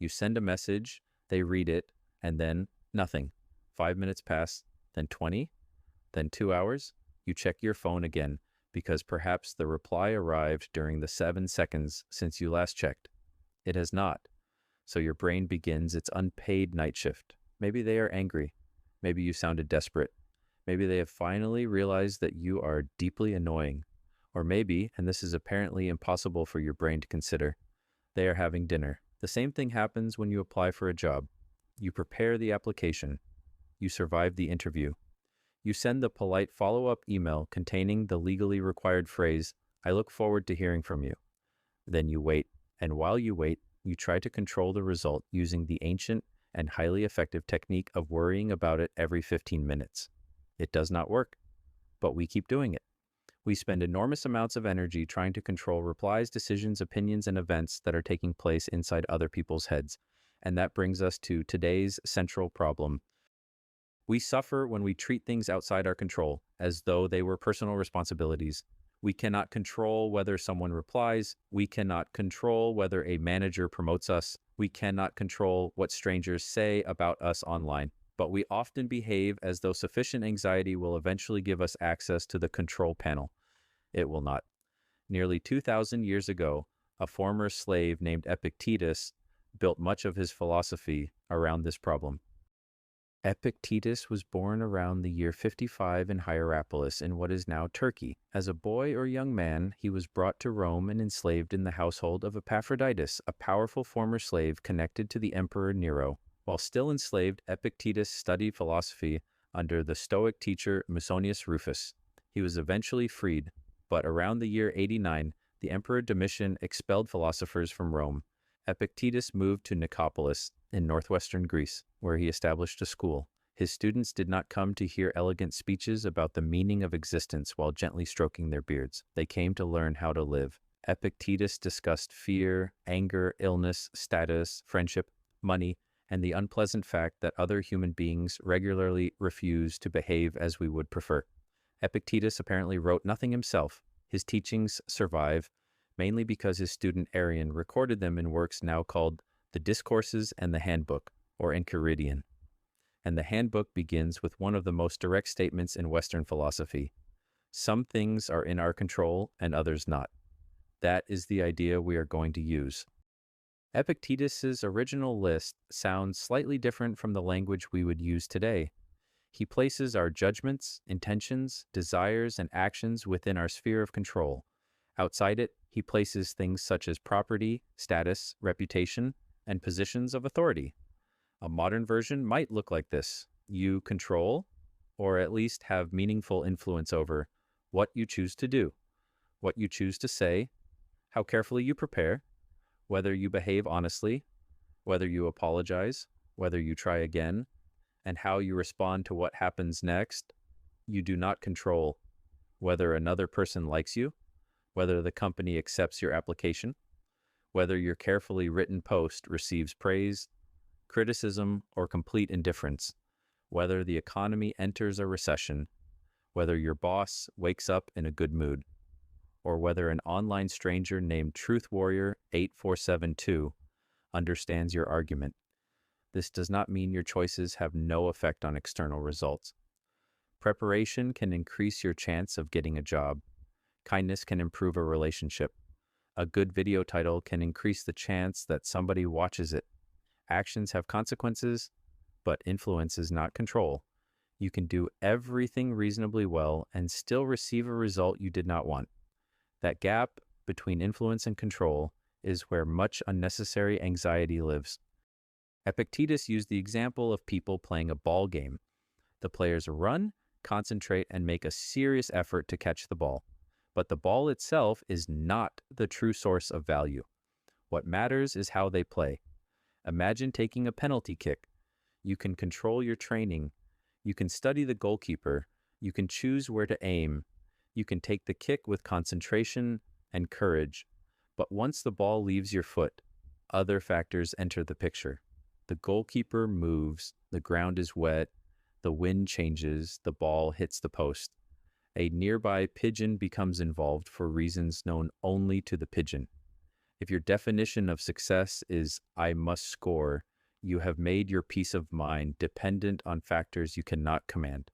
You send a message, they read it, and then nothing. 5 minutes pass, then 20, then 2 hours. You check your phone again because perhaps the reply arrived during the 7 seconds since you last checked. It has not. So your brain begins its unpaid night shift. Maybe they are angry. Maybe you sounded desperate. Maybe they have finally realized that you are deeply annoying. Or maybe, and this is apparently impossible for your brain to consider, they are having dinner. The same thing happens when you apply for a job. You prepare the application. You survive the interview. You send the polite follow-up email containing the legally required phrase, "I look forward to hearing from you." Then you wait, and while you wait, you try to control the result using the ancient and highly effective technique of worrying about it every 15 minutes. It does not work, but we keep doing it. We spend enormous amounts of energy trying to control replies, decisions, opinions, and events that are taking place inside other people's heads. And that brings us to today's central problem. We suffer when we treat things outside our control as though they were personal responsibilities. We cannot control whether someone replies. We cannot control whether a manager promotes us. We cannot control what strangers say about us online. But we often behave as though sufficient anxiety will eventually give us access to the control panel. It will not. Nearly 2,000 years ago, a former slave named Epictetus built much of his philosophy around this problem. Epictetus was born around the year 55 in Hierapolis in what is now Turkey. As a boy or young man, he was brought to Rome and enslaved in the household of Epaphroditus, a powerful former slave connected to the Emperor Nero. While still enslaved, Epictetus studied philosophy under the Stoic teacher Musonius Rufus. He was eventually freed, but around the year 89, the Emperor Domitian expelled philosophers from Rome. Epictetus moved to Nicopolis in northwestern Greece, where he established a school. His students did not come to hear elegant speeches about the meaning of existence while gently stroking their beards. They came to learn how to live. Epictetus discussed fear, anger, illness, status, friendship, money, and the unpleasant fact that other human beings regularly refuse to behave as we would prefer. Epictetus apparently wrote nothing himself. His teachings survive, mainly because his student Arrian recorded them in works now called the Discourses and the Handbook, or Enchiridion. And the Handbook begins with one of the most direct statements in Western philosophy. Some things are in our control and others not. That is the idea we are going to use. Epictetus's original list sounds slightly different from the language we would use today. He places our judgments, intentions, desires, and actions within our sphere of control. Outside it, he places things such as property, status, reputation, and positions of authority. A modern version might look like this. You control, or at least have meaningful influence over, what you choose to do, what you choose to say, how carefully you prepare, whether you behave honestly, whether you apologize, whether you try again, and how you respond to what happens next. You do not control whether another person likes you, whether the company accepts your application, whether your carefully written post receives praise, criticism, or complete indifference, whether the economy enters a recession, whether your boss wakes up in a good mood, or whether an online stranger named Truth Warrior 8472 understands your argument. This does not mean your choices have no effect on external results. Preparation can increase your chance of getting a job. Kindness can improve a relationship. A good video title can increase the chance that somebody watches it. Actions have consequences, but influence is not control. You can do everything reasonably well and still receive a result you did not want. That gap between influence and control is where much unnecessary anxiety lives. Epictetus used the example of people playing a ball game. The players run, concentrate, and make a serious effort to catch the ball. But the ball itself is not the true source of value. What matters is how they play. Imagine taking a penalty kick. You can control your training. You can study the goalkeeper. You can choose where to aim. You can take the kick with concentration and courage. But once the ball leaves your foot, other factors enter the picture. The goalkeeper moves, the ground is wet, the wind changes, the ball hits the post. A nearby pigeon becomes involved for reasons known only to the pigeon. If your definition of success is I must score, you have made your peace of mind dependent on factors you cannot command.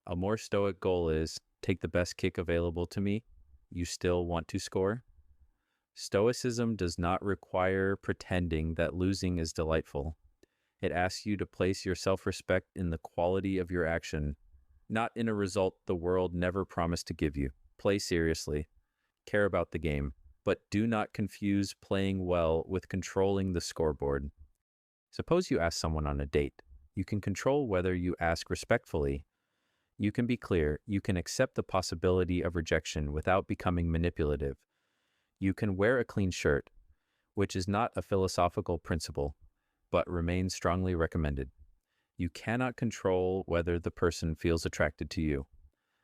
A more stoic goal is take the best kick available to me. You still want to score? Stoicism does not require pretending that losing is delightful. It asks you to place your self-respect in the quality of your action, not in a result the world never promised to give you. Play seriously, care about the game, but do not confuse playing well with controlling the scoreboard. Suppose you ask someone on a date. You can control whether you ask respectfully. You can be clear. You can accept the possibility of rejection without becoming manipulative. You can wear a clean shirt, which is not a philosophical principle, but remains strongly recommended. You cannot control whether the person feels attracted to you.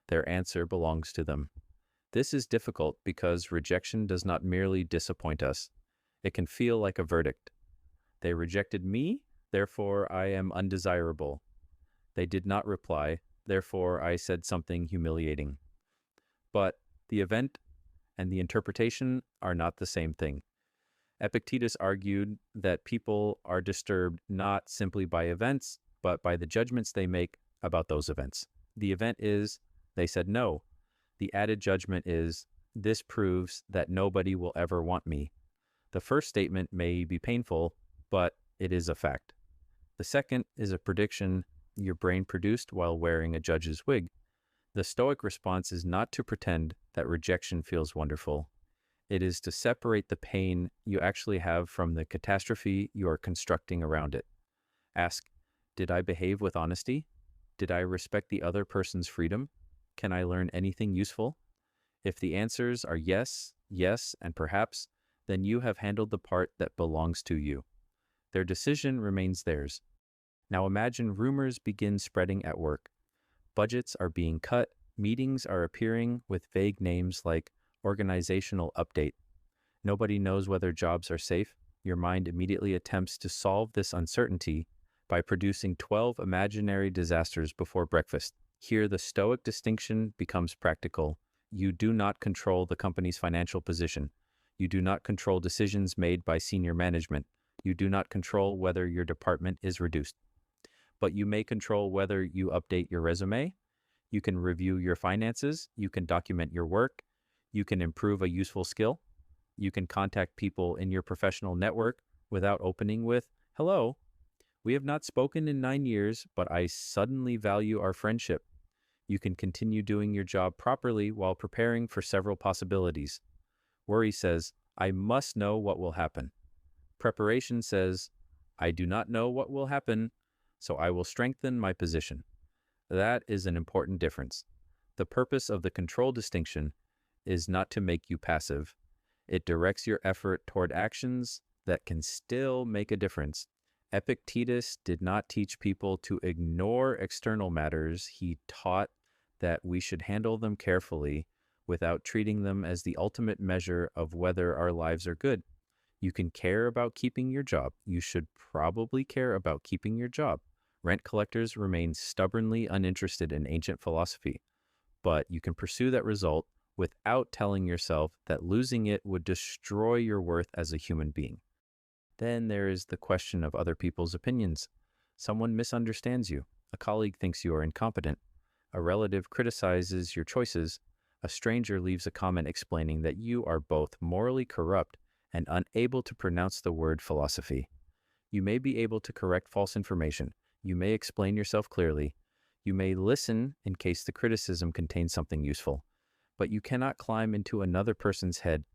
Their answer belongs to them. This is difficult because rejection does not merely disappoint us. It can feel like a verdict. They rejected me, therefore I am undesirable. They did not reply, therefore I said something humiliating. But the event and the interpretation are not the same thing. Epictetus argued that people are disturbed not simply by events, but by the judgments they make about those events. The event is, they said no. The added judgment is, this proves that nobody will ever want me. The first statement may be painful, but it is a fact. The second is a prediction your brain produced while wearing a judge's wig. The Stoic response is not to pretend that rejection feels wonderful. It is to separate the pain you actually have from the catastrophe you are constructing around it. Ask, did I behave with honesty? Did I respect the other person's freedom? Can I learn anything useful? If the answers are yes, yes, and perhaps, then you have handled the part that belongs to you. Their decision remains theirs. Now imagine rumors begin spreading at work. Budgets are being cut, meetings are appearing with vague names like organizational update. Nobody knows whether jobs are safe. Your mind immediately attempts to solve this uncertainty by producing 12 imaginary disasters before breakfast. Here, the Stoic distinction becomes practical. You do not control the company's financial position. You do not control decisions made by senior management. You do not control whether your department is reduced. But you may control whether you update your resume. You can review your finances. You can document your work. You can improve a useful skill. You can contact people in your professional network without opening with, "Hello, we have not spoken in 9 years, but I suddenly value our friendship." You can continue doing your job properly while preparing for several possibilities. Worry says, "I must know what will happen." Preparation says, "I do not know what will happen, so I will strengthen my position." That is an important difference. The purpose of the control distinction is not to make you passive. It directs your effort toward actions that can still make a difference. Epictetus did not teach people to ignore external matters. He taught that we should handle them carefully without treating them as the ultimate measure of whether our lives are good. You can care about keeping your job. You should probably care about keeping your job. Rent collectors remain stubbornly uninterested in ancient philosophy, but you can pursue that result without telling yourself that losing it would destroy your worth as a human being. Then there is the question of other people's opinions. Someone misunderstands you. A colleague thinks you are incompetent. A relative criticizes your choices. A stranger leaves a comment explaining that you are both morally corrupt and unable to pronounce the word philosophy. You may be able to correct false information. You may explain yourself clearly. You may listen in case the criticism contains something useful. But you cannot climb into another person's head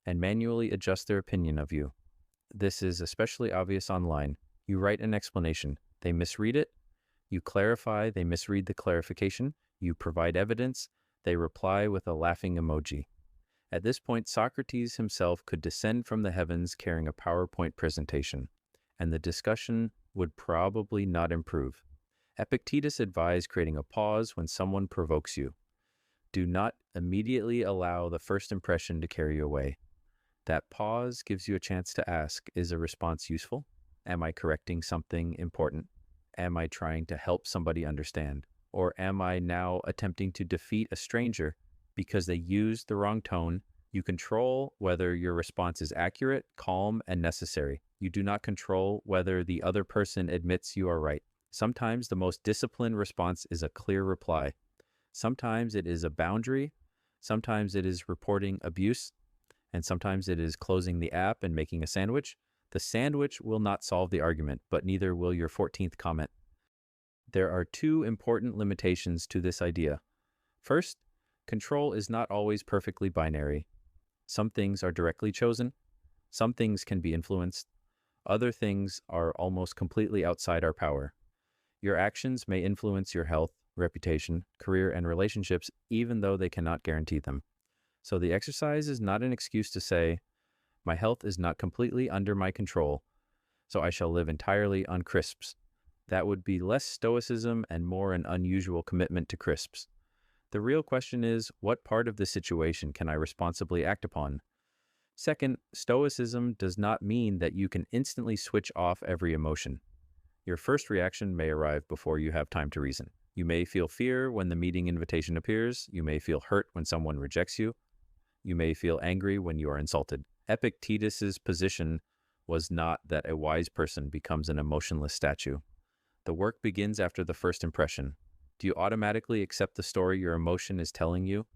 and manually adjust their opinion of you. This is especially obvious online. You write an explanation. They misread it. You clarify. They misread the clarification. You provide evidence. They reply with a laughing emoji. At this point, Socrates himself could descend from the heavens carrying a PowerPoint presentation, and the discussion would probably not improve. Epictetus advised creating a pause when someone provokes you. Do not immediately allow the first impression to carry you away. That pause gives you a chance to ask, is a response useful? Am I correcting something important? Am I trying to help somebody understand? Or am I now attempting to defeat a stranger because they used the wrong tone, You control whether your response is accurate, calm, and necessary. You do not control whether the other person admits you are right. Sometimes the most disciplined response is a clear reply. Sometimes it is a boundary. Sometimes it is reporting abuse. And sometimes it is closing the app and making a sandwich. The sandwich will not solve the argument, but neither will your 14th comment. There are two important limitations to this idea. First, control is not always perfectly binary. Some things are directly chosen. Some things can be influenced. Other things are almost completely outside our power. Your actions may influence your health, reputation, career, and relationships, even though they cannot guarantee them. So the exercise is not an excuse to say, my health is not completely under my control, so I shall live entirely on crisps. That would be less stoicism and more an unusual commitment to crisps. The real question is, what part of the situation can I responsibly act upon? Second, stoicism does not mean that you can instantly switch off every emotion. Your first reaction may arrive before you have time to reason. You may feel fear when the meeting invitation appears. You may feel hurt when someone rejects you. You may feel angry when you are insulted. Epictetus's position was not that a wise person becomes an emotionless statue. The work begins after the first impression. Do you automatically accept the story your emotion is telling you?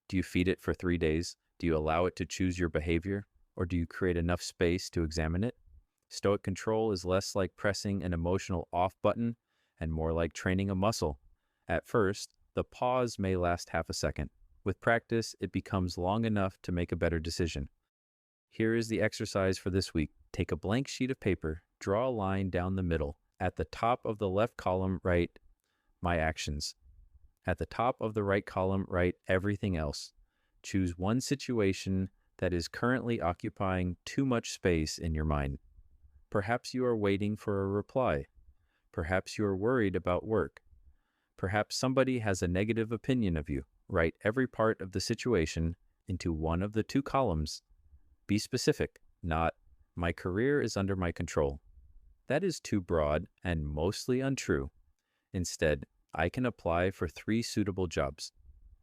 Do you feed it for 3 days? Do you allow it to choose your behavior? Or do you create enough space to examine it? Stoic control is less like pressing an emotional off button and more like training a muscle. At first, the pause may last half a second. With practice, it becomes long enough to make a better decision. Here is the exercise for this week. Take a blank sheet of paper, draw a line down the middle. At the top of the left column, write my actions. At the top of the right column, write everything else. Choose one situation that is currently occupying too much space in your mind. Perhaps you are waiting for a reply. Perhaps you are worried about work. Perhaps somebody has a negative opinion of you. Write every part of the situation into one of the two columns. Be specific, not, my career is under my control. That is too broad and mostly untrue. Instead, I can apply for 3 suitable jobs.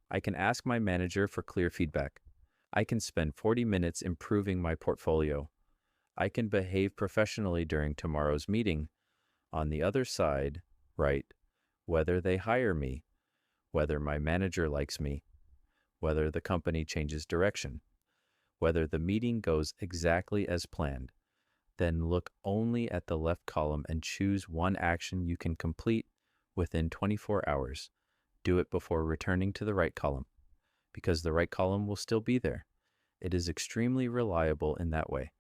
I can ask my manager for clear feedback. I can spend 40 minutes improving my portfolio. I can behave professionally during tomorrow's meeting. On the other side, write whether they hire me, whether my manager likes me, whether the company changes direction, whether the meeting goes exactly as planned. Then look only at the left column and choose one action you can complete within 24 hours. Do it before returning to the right column, because the right column will still be there. It is extremely reliable in that way.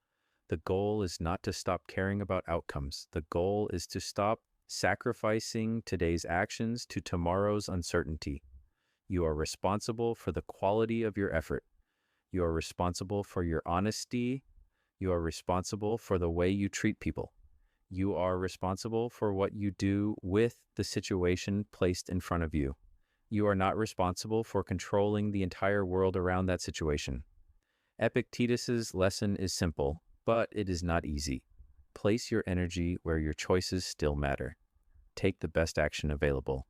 The goal is not to stop caring about outcomes. The goal is to stop sacrificing today's actions to tomorrow's uncertainty. You are responsible for the quality of your effort. You are responsible for your honesty. You are responsible for the way you treat people. You are responsible for what you do with the situation placed in front of you. You are not responsible for controlling the entire world around that situation. Epictetus's lesson is simple, but it is not easy. Place your energy where your choices still matter. Take the best action available,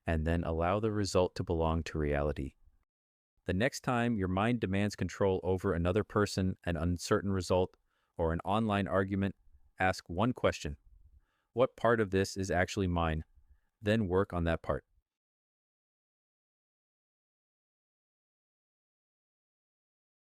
and then allow the result to belong to reality. The next time your mind demands control over another person, an uncertain result, or an online argument, ask one question. What part of this is actually mine? Then work on that part.